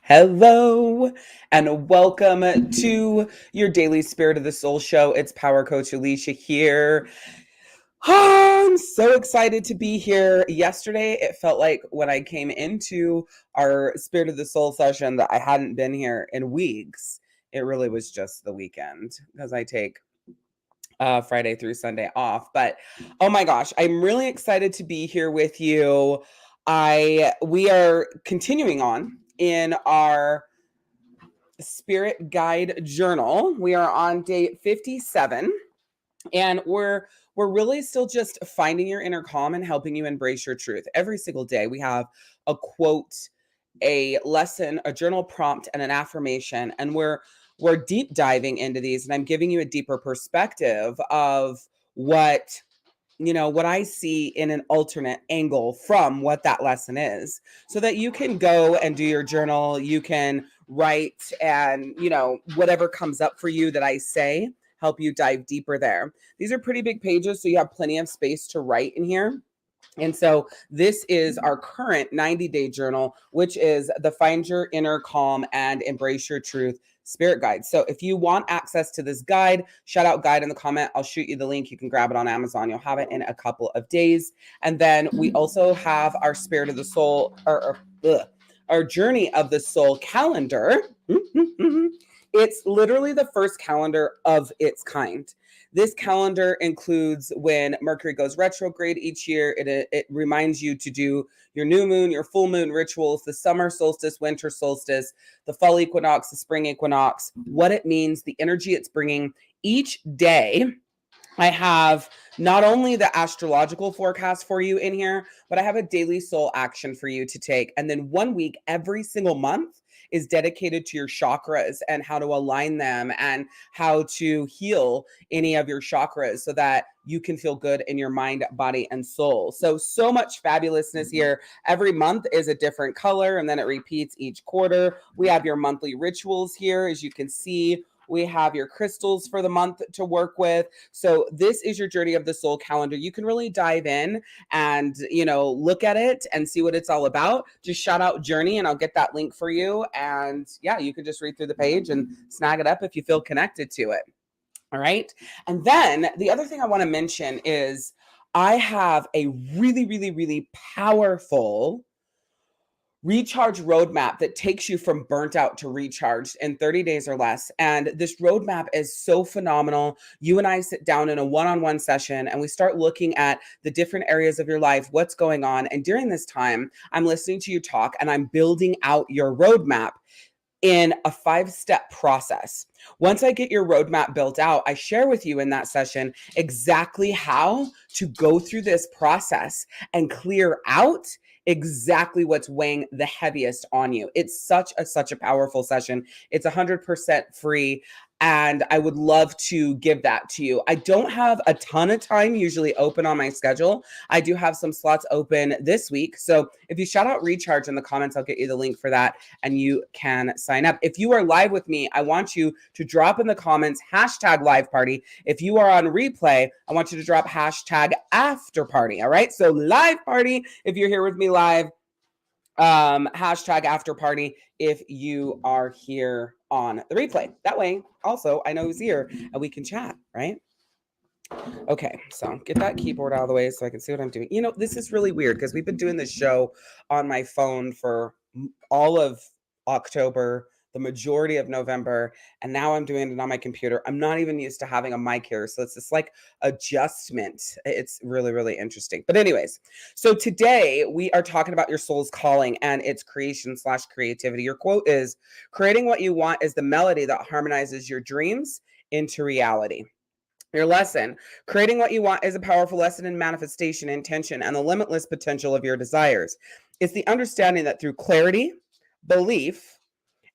Hello and welcome to your daily Spirit of the Soul show. It's Power Coach Alishia here. I'm so excited to be here. Yesterday, it felt like when I came into our Spirit of the Soul session that I hadn't been here in weeks. It really was just the weekend because I take Friday through Sunday off. But oh my gosh, I'm really excited to be here with you. We are continuing on in our Spirit Guide Journal. We are on day 57, and we're really still just finding your inner calm and helping you embrace your truth. Every single day we have a quote, a lesson, a journal prompt, and an affirmation, and we're deep diving into these, and I'm giving you a deeper perspective of what I see in an alternate angle from what that lesson is, so that you can go and do your journal. You can write, and whatever comes up for you that I say, help you dive deeper there. These are pretty big pages, so you have plenty of space to write in here. And so this is our current 90-day journal, which is the Find Your Inner Calm and Embrace Your Truth Spirit Guide. So if you want access to this guide, shout out guide in the comment. I'll shoot you the link. You can grab it on Amazon. You'll have it in a couple of days. And then we also have our Spirit of the Soul, our Journey of the Soul calendar. It's literally the first calendar of its kind. This calendar includes when Mercury goes retrograde each year. It reminds you to do your new moon, your full moon rituals, the summer solstice, winter solstice, the fall equinox, the spring equinox, what it means, the energy it's bringing. Each day, I have not only the astrological forecast for you in here, but I have a daily soul action for you to take. And then 1 week, every single month, is dedicated to your chakras and how to align them and how to heal any of your chakras so that you can feel good in your mind, body, and soul. So much fabulousness here. Every month is a different color, and then it repeats each quarter. We have your monthly rituals here, as you can see. We have your crystals for the month to work with. So this is your Journey of the Soul calendar. You can really dive in and, look at it and see what it's all about. Just shout out Journey and I'll get that link for you. And yeah, you can just read through the page and snag it up if you feel connected to it. All right. And then the other thing I want to mention is I have a really, really, really powerful recharge roadmap that takes you from burnt out to recharged in 30 days or less. And this roadmap is so phenomenal. You and I sit down in a one-on-one session and we start looking at the different areas of your life, what's going on. And during this time, I'm listening to you talk and I'm building out your roadmap in a 5-step process. Once I get your roadmap built out, I share with you in that session exactly how to go through this process and clear out exactly what's weighing the heaviest on you. It's such a powerful session. It's 100% free. And I would love to give that to you. I don't have a ton of time usually open on my schedule. I do have some slots open this week. So if you shout out Recharge in the comments, I'll get you the link for that and you can sign up. If you are live with me, I want you to drop in the comments #LiveParty. If you are on replay, I want you to drop #AfterParty. All right. So live party if you're here with me live. #AfterParty if you are here on the replay. That way, also, I know who's here and we can chat, right? Okay, so get that keyboard out of the way so I can see what I'm doing. This is really weird because we've been doing this show on my phone for all of October, the majority of November, and now I'm doing it on my computer. I'm not even used to having a mic here, so it's this like adjustment. It's really, really interesting. But anyways, so today we are talking about your soul's calling and its creation/creativity. Your quote is, "Creating what you want is the melody that harmonizes your dreams into reality." Your lesson, creating what you want is a powerful lesson in manifestation, intention, and the limitless potential of your desires. It's the understanding that through clarity, belief,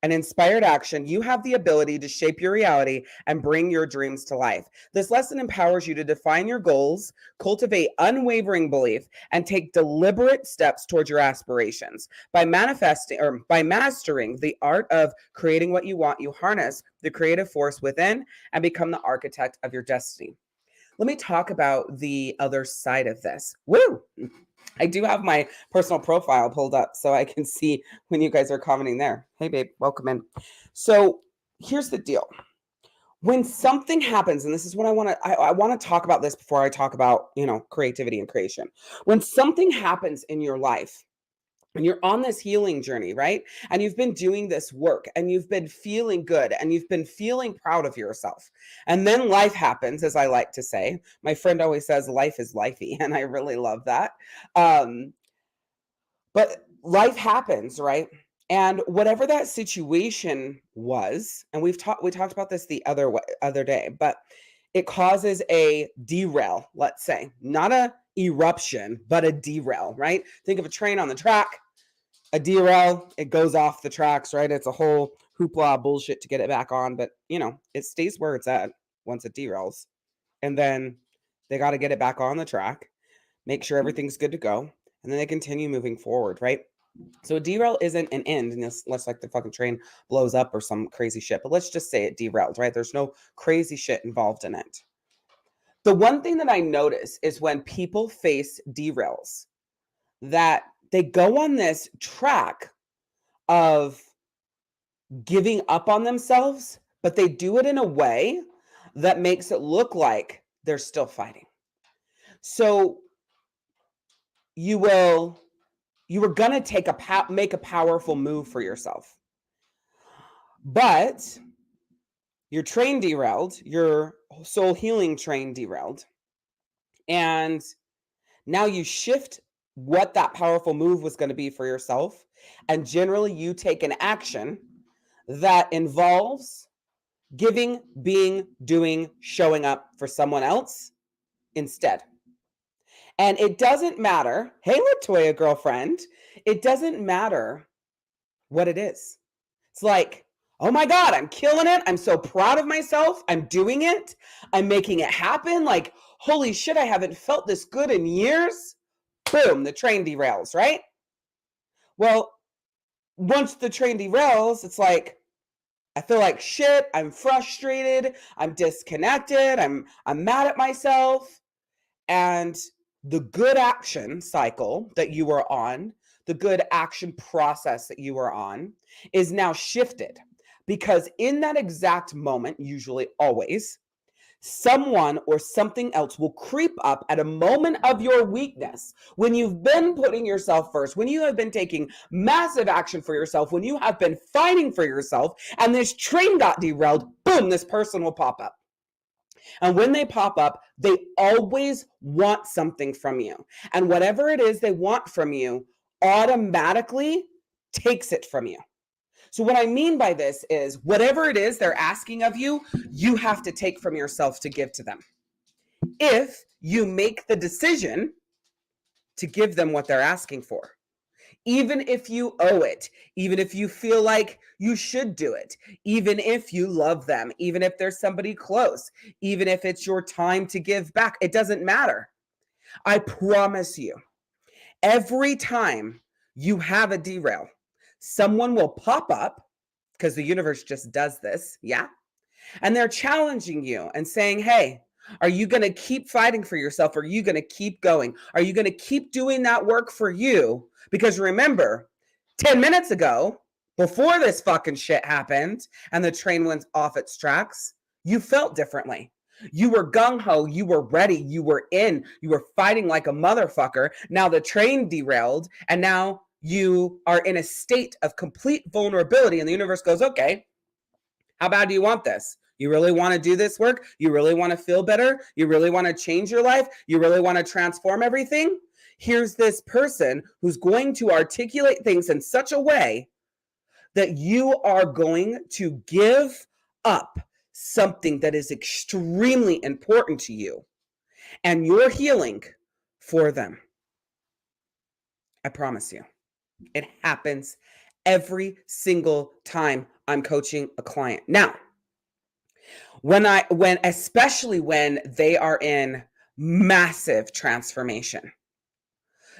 and inspired action, you have the ability to shape your reality and bring your dreams to life. This lesson empowers you to define your goals, cultivate unwavering belief, and take deliberate steps towards your aspirations. By mastering the art of creating what you want, you harness the creative force within and become the architect of your destiny. Let me talk about the other side of this. Woo! I do have my personal profile pulled up so I can see when you guys are commenting there. Hey, babe, welcome in. So here's the deal. When something happens, and this is what I want to talk about this before I talk about, creativity and creation. When something happens in your life, and you're on this healing journey, right? And you've been doing this work and you've been feeling good and you've been feeling proud of yourself. And then life happens, as I like to say. My friend always says life is lifey, and I really love that. But life happens, right? And whatever that situation was, and we talked about this the other day, but it causes a derail, let's say, not a eruption, but a derail, right? Think of a train on the track, a derail, it goes off the tracks, right? It's a whole hoopla bullshit to get it back on, but it stays where it's at once it derails. And then they got to get it back on the track, make sure everything's good to go, and then they continue moving forward, right? So a derail isn't an end unless like the fucking train blows up or some crazy shit. But let's just say it derailed, right? There's no crazy shit involved in it. The one thing that I notice is when people face derails, that they go on this track of giving up on themselves, but they do it in a way that makes it look like they're still fighting. So you were going to make a powerful move for yourself. But your train derailed, your soul healing train derailed. And now you shift what that powerful move was going to be for yourself. And generally you take an action that involves giving, being, doing, showing up for someone else instead. And it doesn't matter. Hey, Latoya girlfriend, it doesn't matter what it is. It's like, oh my God, I'm killing it. I'm so proud of myself. I'm doing it. I'm making it happen. Like, holy shit, I haven't felt this good in years. Boom, the train derails, right? Well, once the train derails, it's like, I feel like shit. I'm frustrated. I'm disconnected. I'm mad at myself. And the good action cycle that you were on, the good action process that you were on, is now shifted. Because in that exact moment, usually always, someone or something else will creep up at a moment of your weakness when you've been putting yourself first, when you have been taking massive action for yourself, when you have been fighting for yourself, and this train got derailed, boom, this person will pop up. And when they pop up, they always want something from you. And whatever it is they want from you automatically takes it from you. So what I mean by this is whatever it is they're asking of you, you have to take from yourself to give to them. If you make the decision to give them what they're asking for, even if you owe it, even if you feel like you should do it, even if you love them, even if there's somebody close, even if it's your time to give back, it doesn't matter. I promise you, every time you have a derail, someone will pop up, because the universe just does this, yeah? And they're challenging you and saying, hey, are you going to keep fighting for yourself? Are you going to keep going? Are you going to keep doing that work for you? Because remember, 10 minutes ago, before this fucking shit happened and the train went off its tracks, you felt differently. You were gung-ho, you were ready, you were in, you were fighting like a motherfucker. Now the train derailed and now you are in a state of complete vulnerability, and the universe goes, okay, how bad do you want this? You really want to do this work? You really want to feel better? You really want to change your life? You really want to transform everything? Here's this person who's going to articulate things in such a way that you are going to give up something that is extremely important to you and your healing for them. I promise you. It happens every single time I'm coaching a client. Now, especially when they are in massive transformation,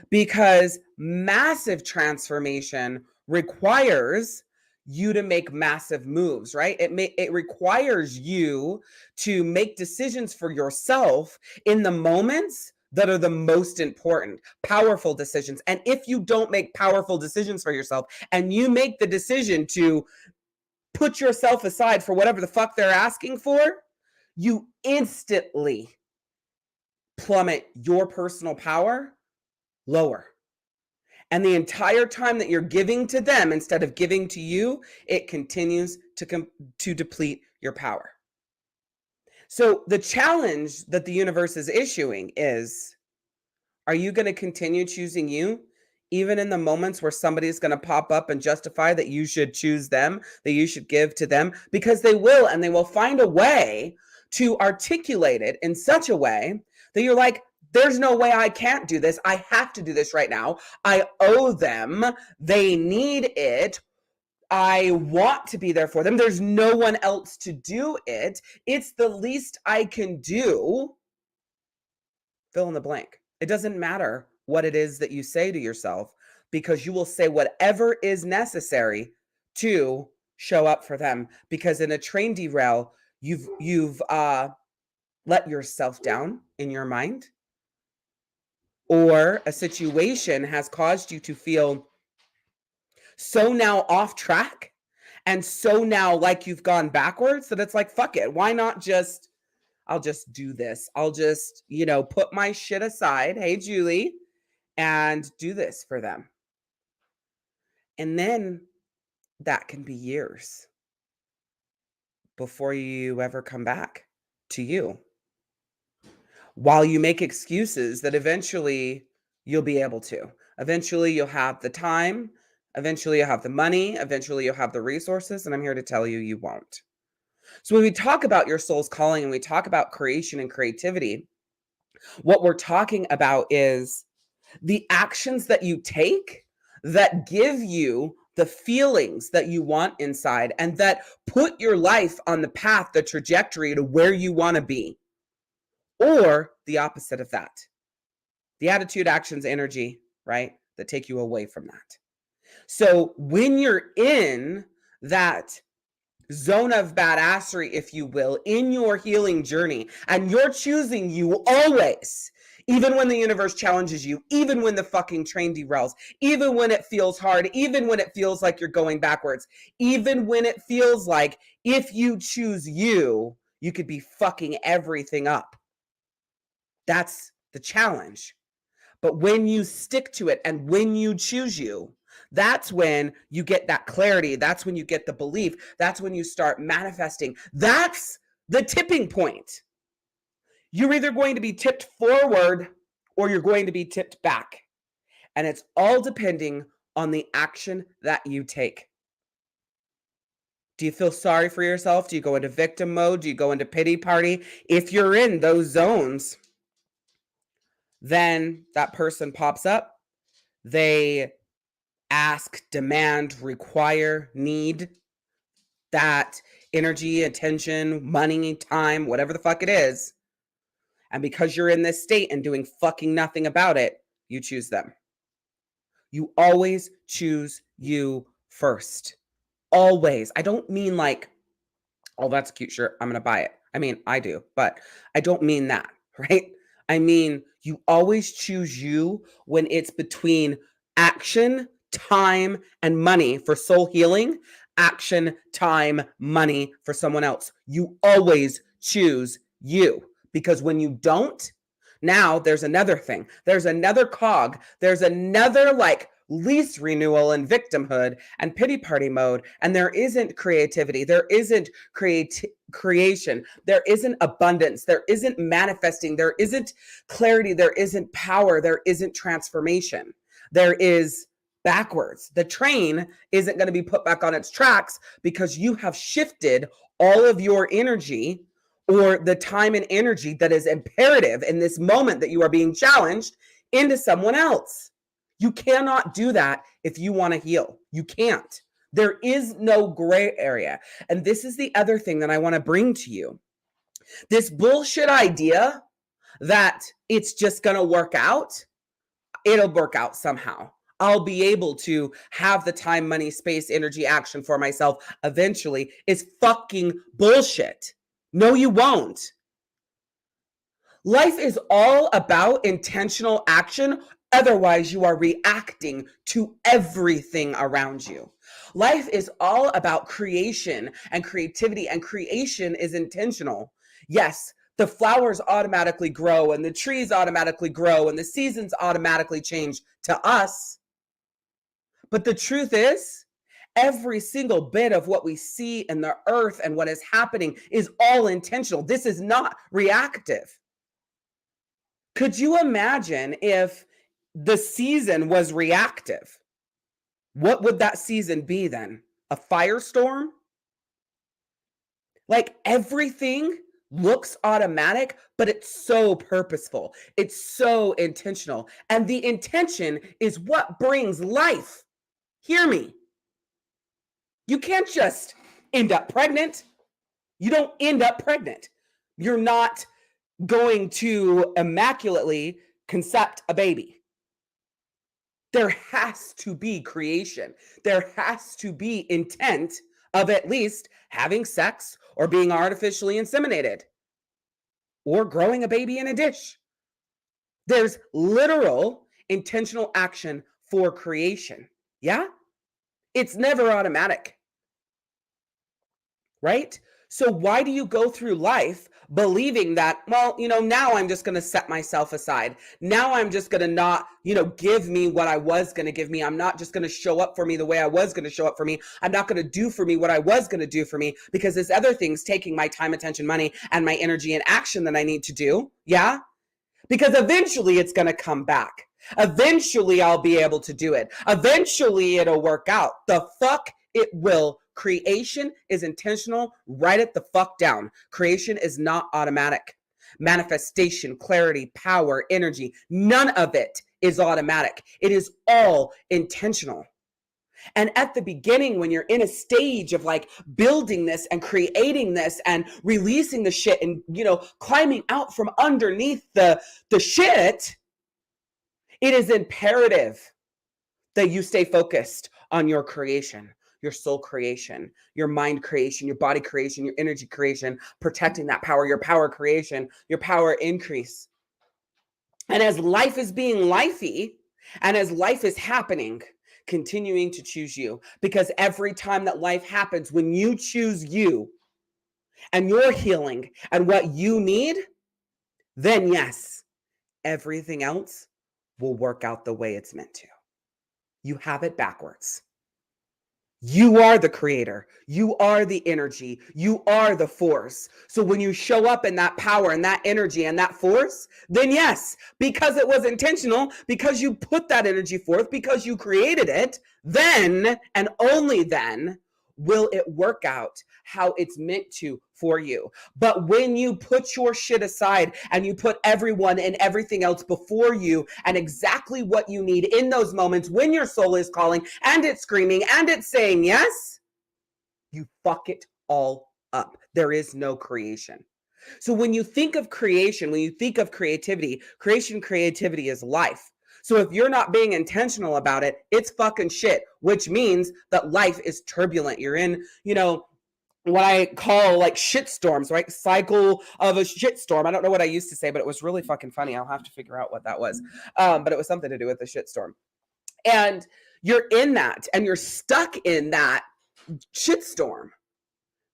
because massive transformation requires you to make massive moves, right? It requires you to make decisions for yourself in the moments that are the most important, powerful decisions. And if you don't make powerful decisions for yourself and you make the decision to put yourself aside for whatever the fuck they're asking for, you instantly plummet your personal power lower. And the entire time that you're giving to them instead of giving to you, it continues to deplete your power. So the challenge that the universe is issuing is, are you going to continue choosing you, even in the moments where somebody's going to pop up and justify that you should choose them, that you should give to them? Because they will, and they will find a way to articulate it in such a way that you're like, there's no way I can't do this. I have to do this right now. I owe them. They need it. I want to be there for them. There's no one else to do it. It's the least I can do. Fill in the blank. It doesn't matter what it is that you say to yourself, because you will say whatever is necessary to show up for them. Because in a train derail, you've let yourself down in your mind, or a situation has caused you to feel so now off track and so now like you've gone backwards that it's like, fuck it. Why not just, I'll just do this. I'll just, put my shit aside. Hey, Julie, and do this for them. And then that can be years before you ever come back to you, while you make excuses that eventually you'll be able to. Eventually you'll have the time. Eventually you'll have the money. Eventually you'll have the resources. And I'm here to tell you, you won't. So when we talk about your soul's calling and we talk about creation and creativity, what we're talking about is the actions that you take that give you the feelings that you want inside and that put your life on the path, the trajectory to where you want to be. Or the opposite of that. The attitude, actions, energy, right? That take you away from that. So when you're in that zone of badassery, if you will, in your healing journey, and you're choosing you always, even when the universe challenges you, even when the fucking train derails, even when it feels hard, even when it feels like you're going backwards, even when it feels like if you choose you, you could be fucking everything up. That's the challenge. But when you stick to it and when you choose you, that's when you get that clarity. That's when you get the belief. That's when you start manifesting. That's the tipping point. You're either going to be tipped forward or you're going to be tipped back. And it's all depending on the action that you take. Do you feel sorry for yourself? Do you go into victim mode? Do you go into pity party? If you're in those zones, then that person pops up. They ask, demand, require, need that energy, attention, money, time, whatever the fuck it is. And because you're in this state and doing fucking nothing about it, you choose them. You always choose you first. Always. I don't mean like, oh, that's a cute shirt, I'm going to buy it. I mean, I do, but I don't mean that, right? I mean, you always choose you when it's between action, time, and money for soul healing, action, time, money for someone else. You always choose you, because when you don't, now there's another thing. There's another cog. There's another lease renewal and victimhood and pity party mode. And there isn't creativity. There isn't creation. There isn't abundance. There isn't manifesting. There isn't clarity. There isn't power. There isn't transformation. There is backwards. The train isn't going to be put back on its tracks because you have shifted all of your energy, or the time and energy that is imperative in this moment that you are being challenged, into someone else. You cannot do that if you want to heal. You can't. There is no gray area. And this is the other thing that I want to bring to you. This bullshit idea that it's just going to work out. It'll work out somehow. I'll be able to have the time, money, space, energy, action for myself eventually is fucking bullshit. No, you won't. Life is all about intentional action. Otherwise, you are reacting to everything around you. Life is all about creation and creativity, and creation is intentional. Yes, the flowers automatically grow, and the trees automatically grow, and the seasons automatically change to us. But the truth is, every single bit of what we see in the earth and what is happening is all intentional. This is not reactive. Could you imagine if the season was reactive? What would that season be then? A firestorm? Like everything looks automatic, but it's so purposeful. It's so intentional. And the intention is what brings life. Hear me. You can't just end up pregnant. You don't end up pregnant. You're not going to immaculately concept a baby. There has to be creation. There has to be intent of at least having sex or being artificially inseminated or growing a baby in a dish. There's literal intentional action for creation. Yeah? It's never automatic, right? So why do you go through life believing that, well, now I'm just going to set myself aside. Now I'm just going to not, give me what I was going to give me. I'm not just going to show up for me the way I was going to show up for me. I'm not going to do for me what I was going to do for me because this other thing's taking my time, attention, money, and my energy and action that I need to do. Yeah? Because eventually it's going to come back. Eventually I'll be able to do it. Eventually it'll work out. The fuck it will. Creation is intentional. Write it the fuck down. Creation is not automatic. Manifestation, clarity, power, energy, none of it is automatic. It is all intentional. And at the beginning, when you're in a stage of like building this and creating this and releasing the shit and, climbing out from underneath the shit, it is imperative that you stay focused on your creation, your soul creation, your mind creation, your body creation, your energy creation, protecting that power, your power creation, your power increase. And as life is being lifey and as life is happening, continuing to choose you, because every time that life happens, when you choose you and your healing and what you need, then yes, everything else will work out the way it's meant to. You have it backwards. You are the creator. You are the energy. You are the force. So when you show up in that power and that energy and that force, then yes, because it was intentional, because you put that energy forth, because you created it, then and only then will it work out how it's meant to for you. But when you put your shit aside and you put everyone and everything else before you and exactly what you need in those moments when your soul is calling and it's screaming and it's saying yes, you fuck it all up. There is no creation. So when you think of creation, when you think of creativity, creativity is life. So if you're not being intentional about it, it's fucking shit, which means that life is turbulent. You're in, what I call like shit storms, right? Cycle of a shit storm. I don't know what I used to say, but it was really fucking funny. I'll have to figure out what that was. But it was something to do with the shit storm. And you're in that and you're stuck in that shit storm.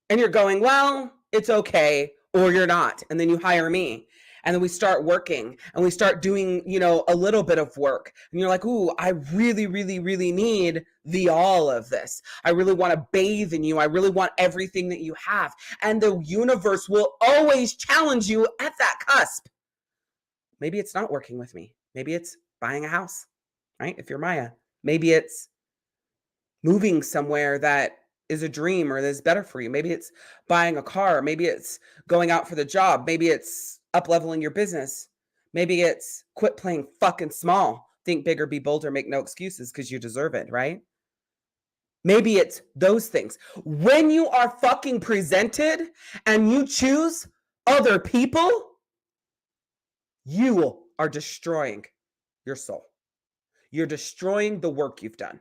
And you're going, well, it's okay, or you're not. And then you hire me. And then we start working and we start doing, a little bit of work. And you're like, ooh, I really, really, really need the all of this. I really want to bathe in you. I really want everything that you have. And the universe will always challenge you at that cusp. Maybe it's not working with me. Maybe it's buying a house, right? If you're Maya, maybe it's moving somewhere that is a dream or that's better for you. Maybe it's buying a car. Maybe it's going out for the job. Maybe it's up-leveling your business. Maybe it's quit playing fucking small. Think bigger, be bolder, make no excuses because you deserve it, right? Maybe it's those things. When you are fucking presented and you choose other people, you are destroying your soul. You're destroying the work you've done.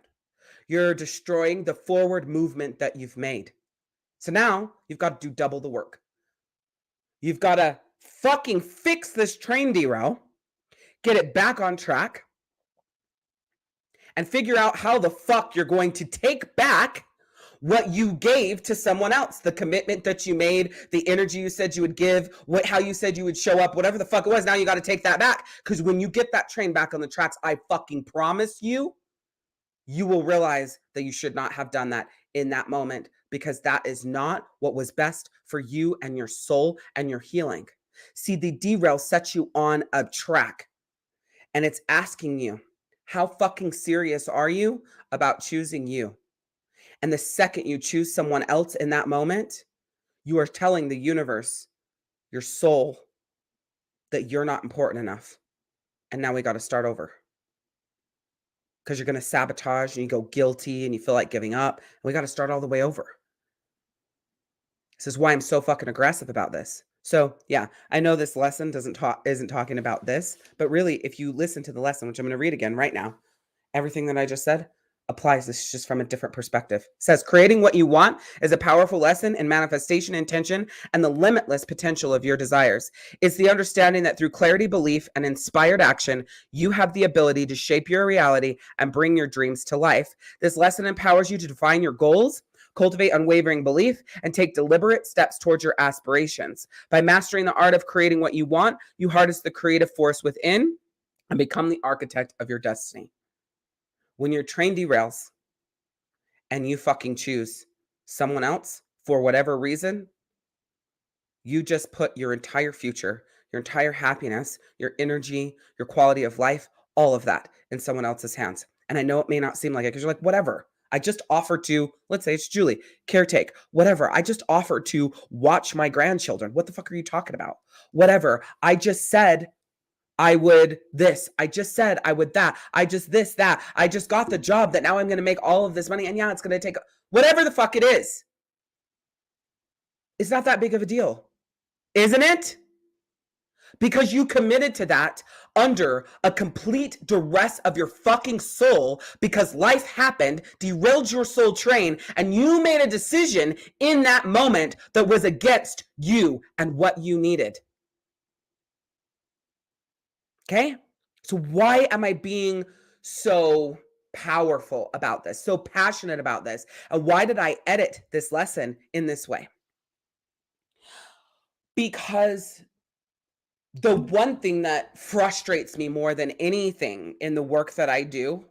You're destroying the forward movement that you've made. So now you've got to do double the work. You've got to fucking fix this train derail, get it back on track, and figure out how the fuck you're going to take back what you gave to someone else, the commitment that you made, the energy you said you would give, how you said you would show up, whatever the fuck it was. Now you got to take that back, because when you get that train back on the tracks, I fucking promise you, you will realize that you should not have done that in that moment, because that is not what was best for you and your soul and your healing. See, the derail sets you on a track, and it's asking you, how fucking serious are you about choosing you? And the second you choose someone else in that moment, you are telling the universe, your soul, that you're not important enough. And now we got to start over. Because you're going to sabotage and you go guilty and you feel like giving up. And we got to start all the way over. This is why I'm so fucking aggressive about this. So yeah, I know this lesson isn't talking about this, but really, if you listen to the lesson, which I'm going to read again right now, everything that I just said applies. This just from a different perspective. It says, creating what you want is a powerful lesson in manifestation intention and the limitless potential of your desires. It's the understanding that through clarity, belief, and inspired action, you have the ability to shape your reality and bring your dreams to life. This lesson empowers you to define your goals, cultivate unwavering belief, and take deliberate steps towards your aspirations. By mastering the art of creating what you want, you harness the creative force within and become the architect of your destiny. When your train derails and you fucking choose someone else for whatever reason, you just put your entire future, your entire happiness, your energy, your quality of life, all of that in someone else's hands. And I know it may not seem like it, because you're like, whatever. I just offered to, let's say it's Julie, caretake, whatever. I just offered to watch my grandchildren. What the fuck are you talking about? Whatever. I just said I would this. I just said I would that. I just this, that. I just got the job that now I'm going to make all of this money. And yeah, it's going to take whatever the fuck it is. It's not that big of a deal, isn't it? Because you committed to that under a complete duress of your fucking soul, because life happened, derailed your soul train, and you made a decision in that moment that was against you and what you needed. Okay? So why am I being so powerful about this, so passionate about this? And why did I edit this lesson in this way? Because the one thing that frustrates me more than anything in the work that I do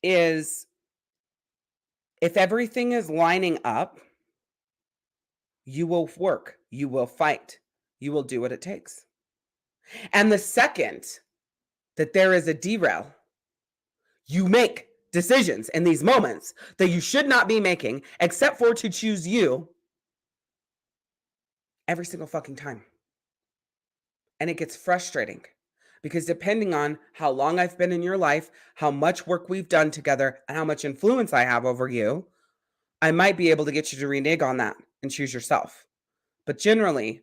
is if everything is lining up, you will work, you will fight, you will do what it takes. And the second that there is a derail, you make decisions in these moments that you should not be making, except for to choose you every single fucking time. And it gets frustrating, because depending on how long I've been in your life, how much work we've done together, and how much influence I have over you, I might be able to get you to renege on that and choose yourself. But generally,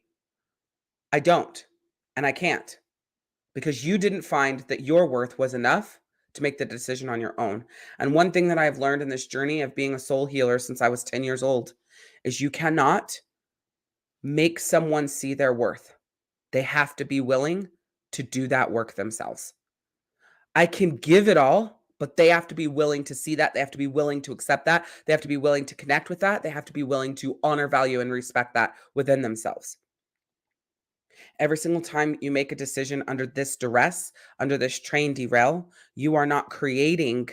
I don't, and I can't, because you didn't find that your worth was enough to make the decision on your own. And one thing that I've learned in this journey of being a soul healer since I was 10 years old is you cannot make someone see their worth. They have to be willing to do that work themselves. I can give it all, but they have to be willing to see that. They have to be willing to accept that. They have to be willing to connect with that. They have to be willing to honor, value, and respect that within themselves. Every single time you make a decision under this duress, under this train derail, you are not creating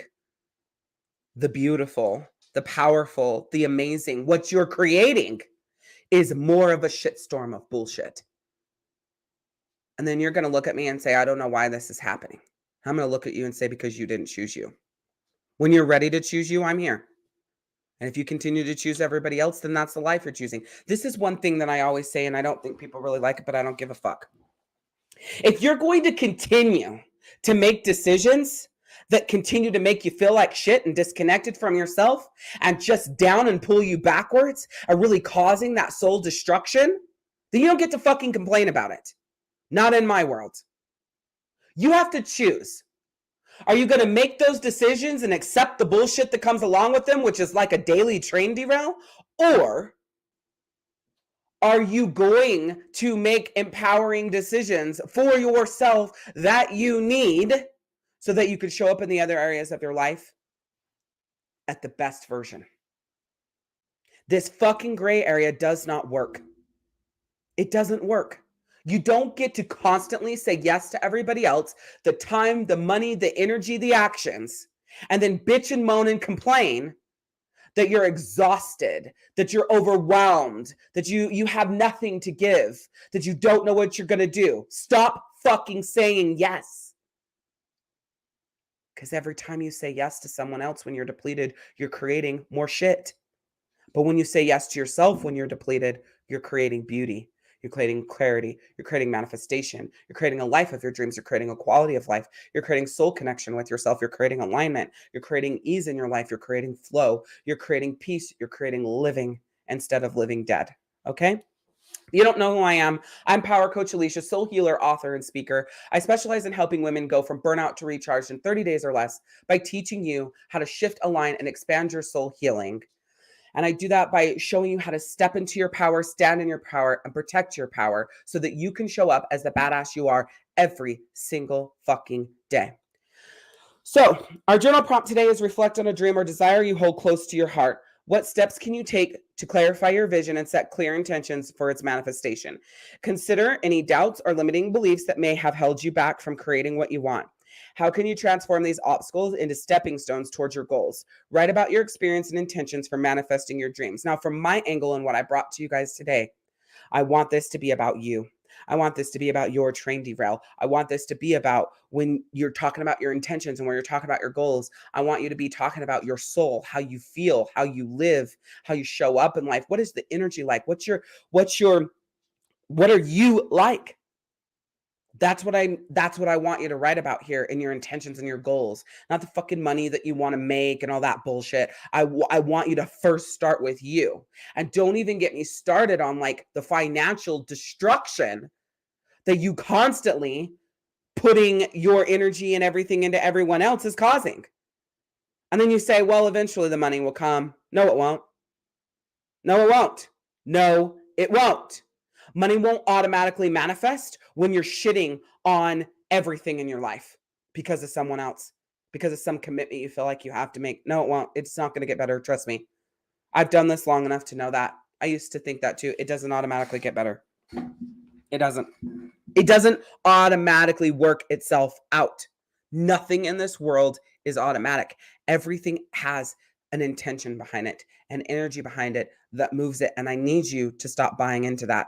the beautiful, the powerful, the amazing. What you're creating is more of a shitstorm of bullshit. And then you're going to look at me and say, I don't know why this is happening. I'm going to look at you and say, because you didn't choose you. When you're ready to choose you, I'm here. And if you continue to choose everybody else, then that's the life you're choosing. This is one thing that I always say, and I don't think people really like it, but I don't give a fuck. If you're going to continue to make decisions that continue to make you feel like shit and disconnected from yourself and just down and pull you backwards, are really causing that soul destruction, then you don't get to fucking complain about it. Not in my world. You have to choose. Are you going to make those decisions and accept the bullshit that comes along with them, which is like a daily train derail? Or Are you going to make empowering decisions for yourself that you need so that you can show up in the other areas of your life at the best version? This fucking gray area does not work. It doesn't work. You don't get to constantly say yes to everybody else, the time, the money, the energy, the actions, and then bitch and moan and complain that you're exhausted, that you're overwhelmed, that you have nothing to give, that you don't know what you're going to do. Stop fucking saying yes. Because every time you say yes to someone else when you're depleted, you're creating more shit. But when you say yes to yourself when you're depleted, you're creating beauty. You're creating clarity. You're creating manifestation. You're creating a life of your dreams. You're creating a quality of life. You're creating soul connection with yourself. You're creating alignment. You're creating ease in your life. You're creating flow. You're creating peace. You're creating living instead of living dead. Okay? You don't know who I am. I'm Power Coach Alishia, soul healer, author, and speaker. I specialize in helping women go from burnout to recharge in 30 days or less by teaching you how to shift, align, and expand your soul healing. And I do that by showing you how to step into your power, stand in your power, and protect your power so that you can show up as the badass you are every single fucking day. So our journal prompt today is reflect on a dream or desire you hold close to your heart. What steps can you take to clarify your vision and set clear intentions for its manifestation? Consider any doubts or limiting beliefs that may have held you back from creating what you want. How can you transform these obstacles into stepping stones towards your goals? Write about your experience and intentions for manifesting your dreams. Now, from my angle and what I brought to you guys today, I want this to be about you. I want this to be about your train derail. I want this to be about when you're talking about your intentions and when you're talking about your goals. I want you to be talking about your soul, how you feel, how you live, how you show up in life. What is the energy like? What are you like? That's what I want you to write about here in your intentions and your goals, not the fucking money that you want to make and all that bullshit. I want you to first start with you, and don't even get me started on like the financial destruction that you constantly putting your energy and everything into everyone else is causing. And then you say, well, eventually the money will come. No, it won't. No, it won't. No, it won't. Money won't automatically manifest when you're shitting on everything in your life because of someone else, because of some commitment you feel like you have to make. No, it won't. It's not going to get better. Trust me. I've done this long enough to know that. I used to think that too. It doesn't automatically get better. It doesn't. It doesn't automatically work itself out. Nothing in this world is automatic. Everything has an intention behind it, an energy behind it that moves it. And I need you to stop buying into that.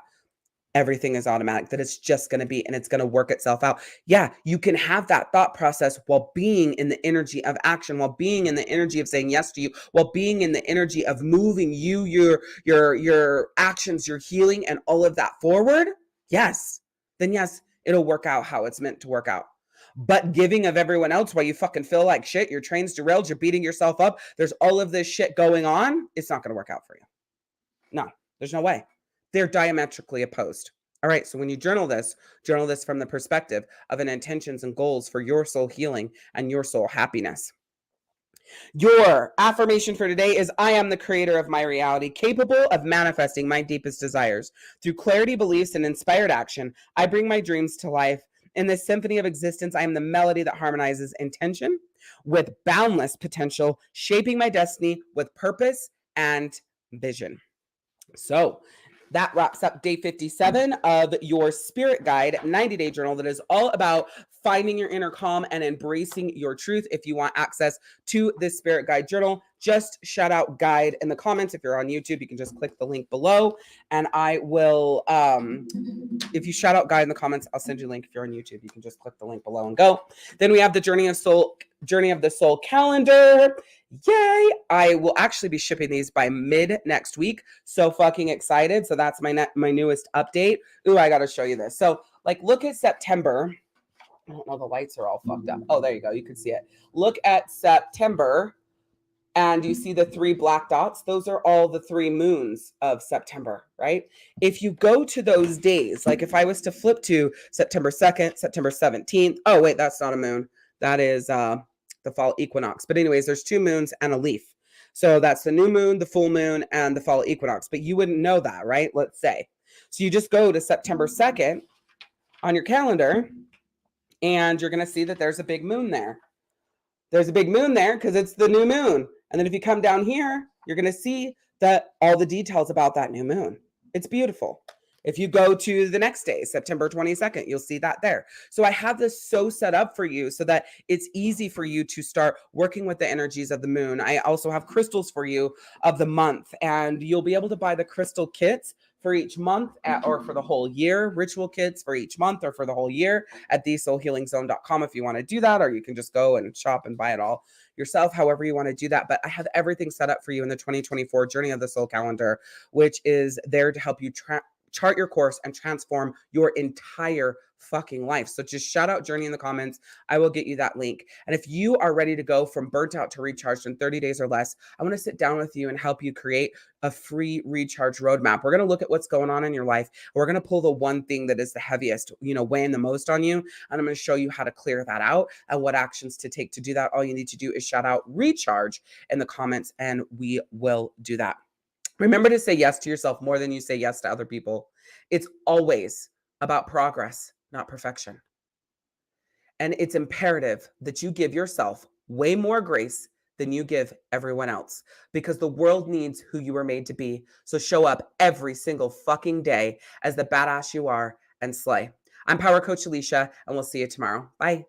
Everything is automatic, that it's just going to be, and it's going to work itself out. Yeah, you can have that thought process while being in the energy of action, while being in the energy of saying yes to you, while being in the energy of moving your actions, your healing, and all of that forward. Yes, then yes, it'll work out how it's meant to work out. But giving of everyone else while you fucking feel like shit, your train's derailed, you're beating yourself up, there's all of this shit going on, it's not going to work out for you. No, there's no way. They're diametrically opposed. All right, so when you journal this from the perspective of an intentions and goals for your soul healing and your soul happiness. Your affirmation for today is, I am the creator of my reality, capable of manifesting my deepest desires. Through clarity, beliefs, and inspired action, I bring my dreams to life. In this symphony of existence, I am the melody that harmonizes intention with boundless potential, shaping my destiny with purpose and vision. So that wraps up day 57 of your Spirit Guide 90-day journal that is all about finding your inner calm and embracing your truth. If you want access to this Spirit Guide journal, just shout out guide in the comments. If you're on YouTube, you can just click the link below, and I will, if you shout out guide in the comments, I'll send you a link. If you're on YouTube, you can just click the link below and go. Then we have the Journey of the Soul calendar. Yay! I will actually be shipping these by mid next week. So fucking excited. So that's my newest update. Ooh, I got to show you this. So like, look at September. I don't know, the lights are all fucked up. Oh, there you go. You can see it. Look at September, and you see the 3 black dots. Those are all the 3 moons of September, right? If you go to those days, like if I was to flip to September 2nd, September 17th. Oh, wait, that's not a moon. That is the fall equinox. But anyways, there's 2 moons and a leaf. So that's the new moon, the full moon, and the fall equinox. But you wouldn't know that, right? Let's say. So you just go to September 2nd on your calendar, and you're going to see that there's a big moon there. There's a big moon there because it's the new moon. And then if you come down here, you're going to see that all the details about that new moon. It's beautiful. If you go to the next day, September 22nd, you'll see that there. So I have this so set up for you so that it's easy for you to start working with the energies of the moon. I also have crystals for you of the month, and you'll be able to buy the crystal kits for each month or for the whole year, ritual kits for each month or for the whole year at thesoulhealingzone.com if you want to do that, or you can just go and shop and buy it all yourself, however you want to do that. But I have everything set up for you in the 2024 Journey of the Soul calendar, which is there to help you chart your course and transform your entire fucking life. So just shout out Journey in the comments. I will get you that link. And if you are ready to go from burnt out to recharged in 30 days or less, I want to sit down with you and help you create a free recharge roadmap. We're going to look at what's going on in your life. We're going to pull the one thing that is the heaviest, weighing the most on you. And I'm going to show you how to clear that out and what actions to take to do that. All you need to do is shout out recharge in the comments, and we will do that. Remember to say yes to yourself more than you say yes to other people. It's always about progress, not perfection. And it's imperative that you give yourself way more grace than you give everyone else, because the world needs who you were made to be. So show up every single fucking day as the badass you are and slay. I'm Power Coach Alishia, and we'll see you tomorrow. Bye.